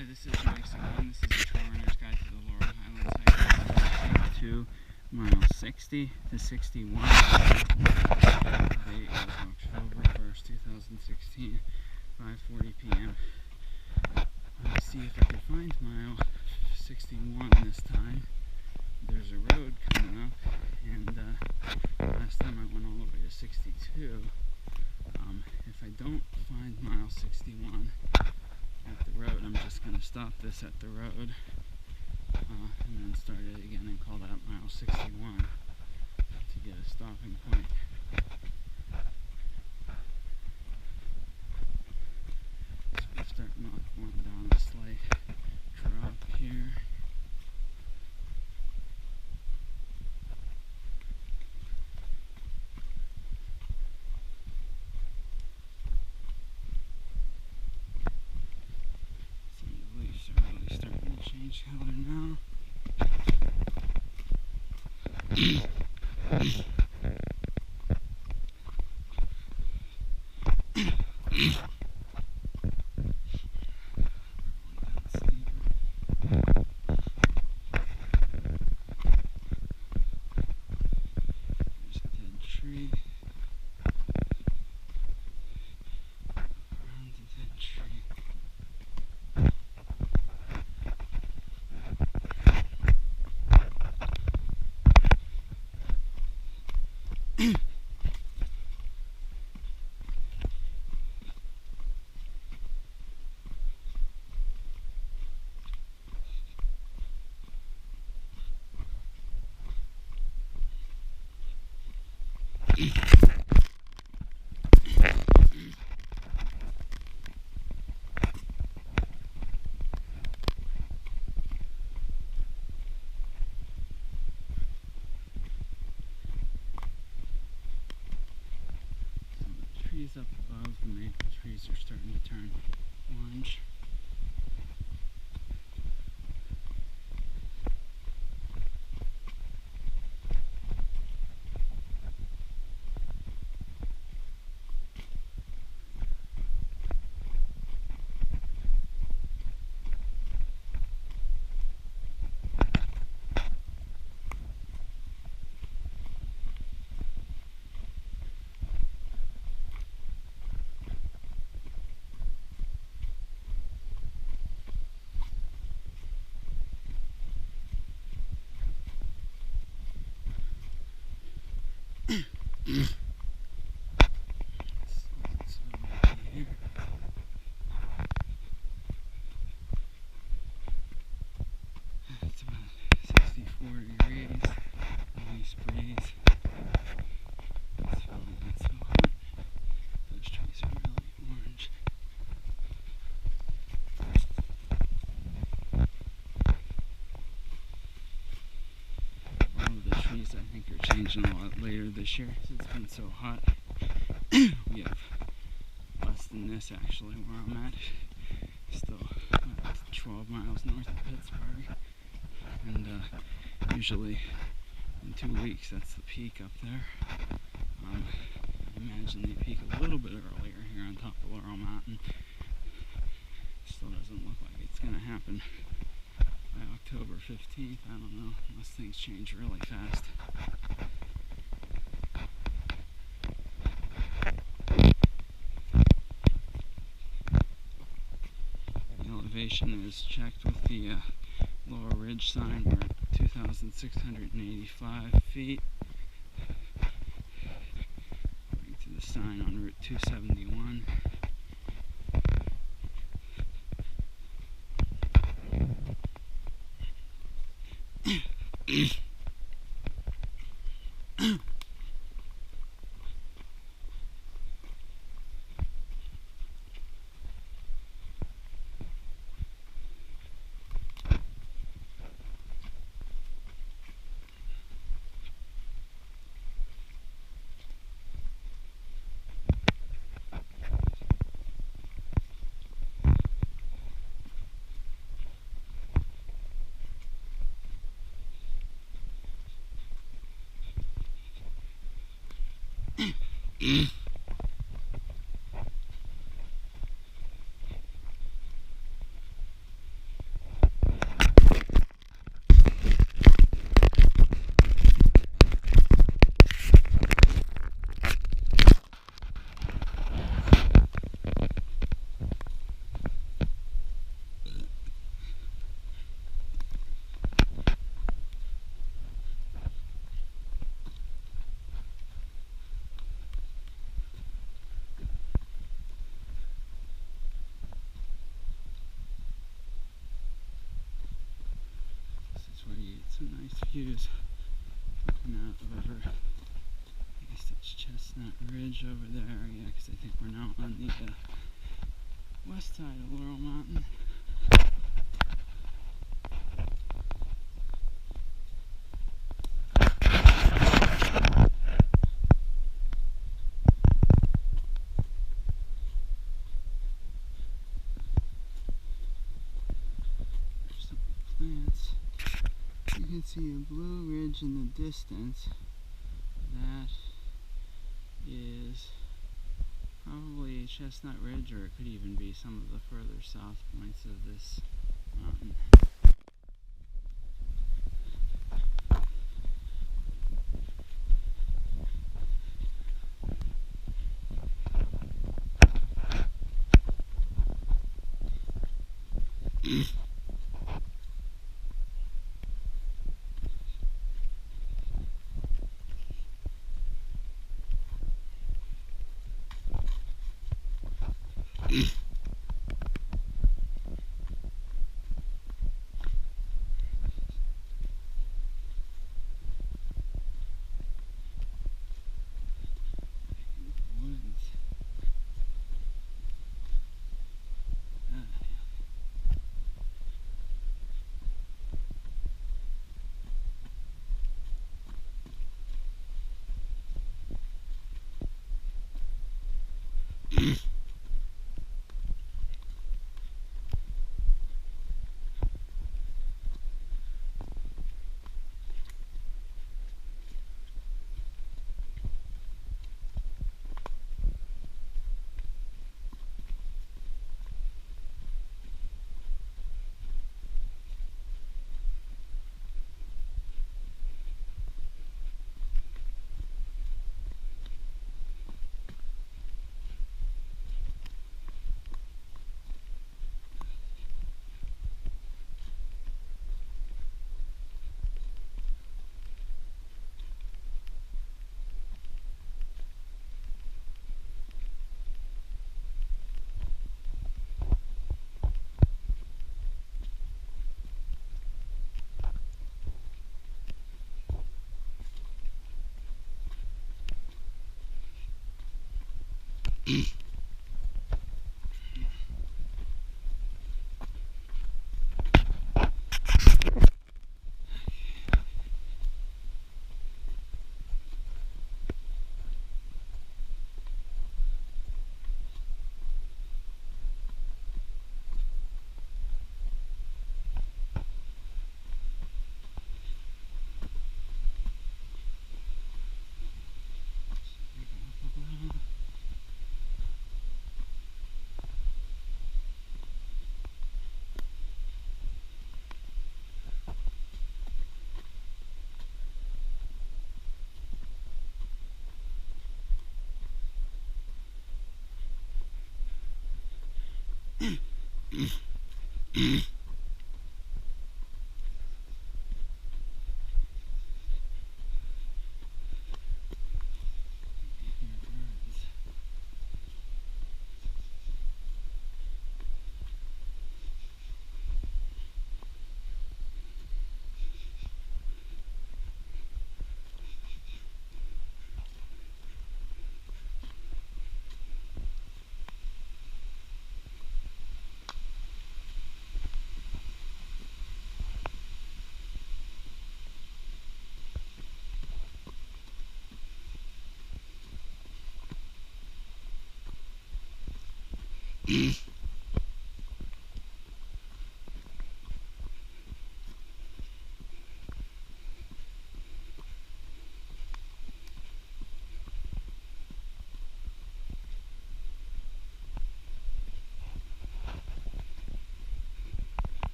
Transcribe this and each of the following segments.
Hi, this is Ciccone. This is a trail runner's guide to the Laurel Highlands hike to mile 60 to 61. Today is October 1st, 2016, 5:40 p.m. Let's see if I can find mile 61 this time. There's a road coming up, and last time I went all the way to 62. If I don't find mile 61 at the road, I'm just going to stop this at the road and then start it again and call that mile 61 to get a stopping point. So we're starting off going down a slight drop here. Change color now. There's a dead tree. Around the dead tree. Trees up above, the maple trees are starting to turn orange. It's about 64 degrees, nice breeze. It's really not so hot. Those trees are really orange. All of the trees I think are changing a lot later this year because it's been so hot. We have less than this actually where I'm at. Still 12 miles north of Pittsburgh, and usually in 2 weeks that's the peak up there. I imagine they peak a little bit earlier here on top of Laurel Mountain. Still doesn't look like it's going to happen by October 15th. I don't know, unless things change really fast. Elevation is checked with the Lower Ridge sign. We're at 2,685 feet. According to the sign on Route 271. some nice views looking out over, I guess that's Chestnut Ridge over there, yeah, because I think we're now on the west side of Laurel Mountain. There's some plants. You can see a blue ridge in the distance. That is probably Chestnut Ridge, or it could even be some of the further south points of this mountain.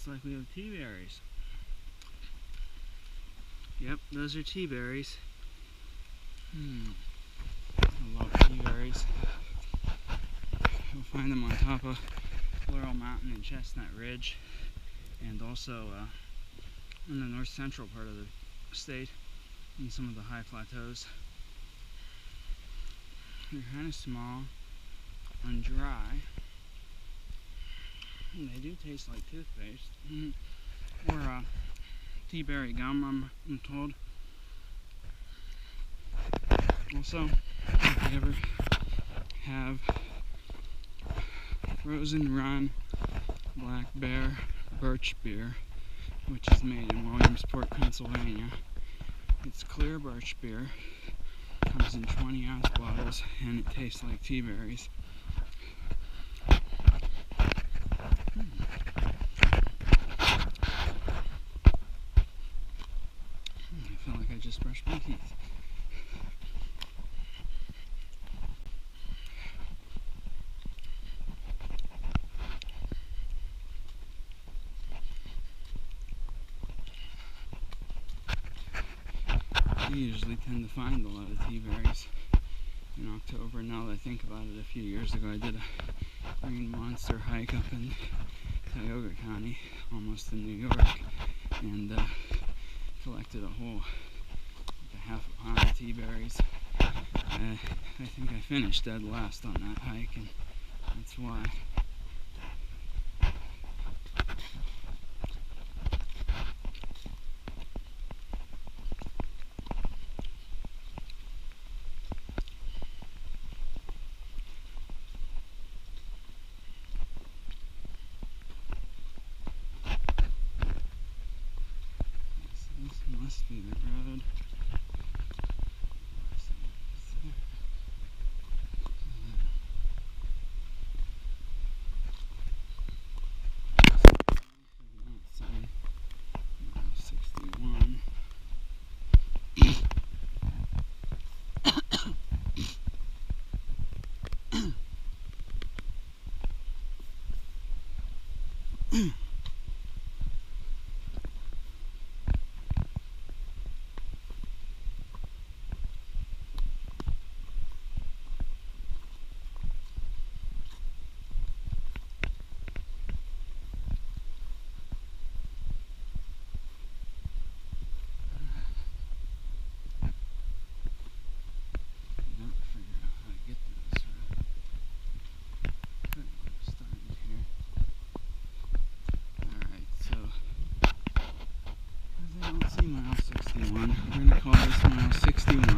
looks like we have tea berries. Yep, those are tea berries. I love tea berries. You'll find them on top of Laurel Mountain and Chestnut Ridge, and also in the north central part of the state, in some of the high plateaus. They're kind of small and dry. And they do taste like toothpaste, or tea berry gum, I'm told. Also, if you ever have frozen run black bear birch beer, which is made in Williamsport, Pennsylvania, it's clear birch beer, comes in 20-ounce bottles, and it tastes like tea berries. I feel like I just brushed my teeth. We usually tend to find a lot of tea berries in October. Now that I think about it, a few years ago I did a green monster hike up in Tioga County, almost in New York, and collected a whole half a pound of tea berries. I think I finished dead last on that hike, and that's why. This must be the road. Mile 61. We're going to call this mile 61.